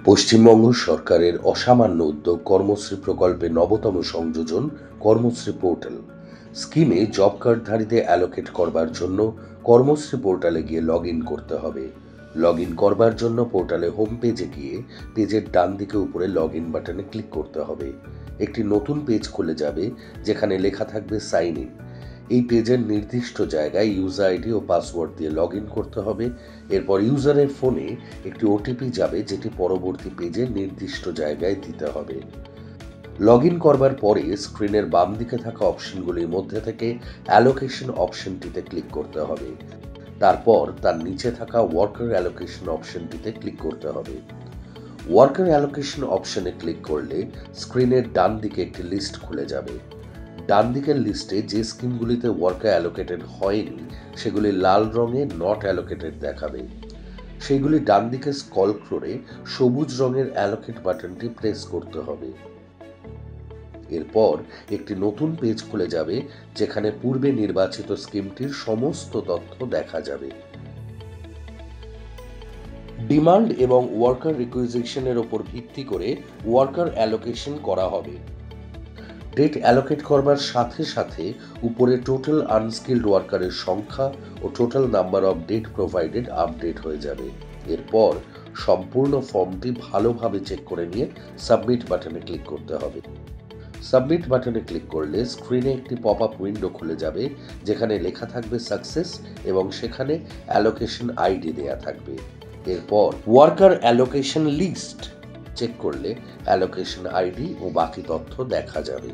পশ্চিমবঙ্গ সরকারের অসামান্য উদ্যোগ কর্মশ্রী প্রকল্পে নবতম সংযোজন কর্মশ্রী পোর্টাল স্কিমে জব কার্ডধারীদের অ্যালোকেট করবার জন্য কর্মশ্রী পোর্টালে গিয়ে লগ ইন করতে হবে। লগ ইন করবার জন্য পোর্টালে হোম পেজে গিয়ে পেজের ডান দিকে উপরে লগ ইন বাটনে ক্লিক করতে হবে। একটি নতুন পেজ খুলে যাবে যেখানে লেখা থাকবে সাইন ইন। এই পেজের নির্দিষ্ট জায়গায় ইউজার আইডি ও পাসওয়ার্ড দিয়ে লগ ইন করতে হবে। এরপর ইউজারের ফোনে একটি ওটিপি যাবে যেটি পরবর্তী পেজে নির্দিষ্ট জায়গায় দিতে হবে। লগ ইন করবার পরে স্ক্রিনের বাম দিকে থাকা অপশনগুলির মধ্যে থেকে অ্যালোকেশন অপশনটিতে ক্লিক করতে হবে। তারপর তার নিচে থাকা ওয়ার্কার অ্যালোকেশন অপশনটিতে ক্লিক করতে হবে। ওয়ার্কার অ্যালোকেশন অপশনে ক্লিক করলে স্ক্রিনের ডান দিকে একটি লিস্ট খুলে যাবে। ডান দিকের লিস্টে যে স্কিমগুলিতে ওয়ার্কার অ্যালোকেটেড হয়নি সেগুলি লাল রঙে নট অ্যালোকেটেড দেখাবে। সেইগুলি ডান দিকে স্ক্রল করে সবুজ রঙের অ্যালোকেট বাটনটি প্রেস করতে হবে। এরপর একটি নতুন পেজ খুলে যাবে যেখানে পূর্বে নির্বাচিত স্কিমটির সমস্ত তথ্য দেখা যাবে। ডিমান্ড এবং ওয়ার্কার রিকুইজিশনের ওপর ভিত্তি করে ওয়ার্কার অ্যালোকেশন করা হবে। ডেট অ্যালোকেট করবার সাথে সাথে উপরে টোটাল আনস্কিল্ড ওয়ার্কারের সংখ্যা ও total number of date provided update হয়ে যাবে। এরপর সম্পূর্ণ ফর্মটি ভালোভাবে চেক করে নিয়ে সাবমিট বাটনে ক্লিক করতে হবে। সাবমিট বাটনে ক্লিক করলে স্ক্রিনে একটি পপ আপ উইন্ডো খুলে যাবে যেখানে লেখা থাকবে সাকসেস এবং সেখানে অ্যালোকেশন আইডি দেয়া থাকবে। এরপর ওয়ার্কার অ্যালোকেশন লিস্ট চেক করলে অ্যালোকেশন আইডি ও বাকি তথ্য দেখা যাবে।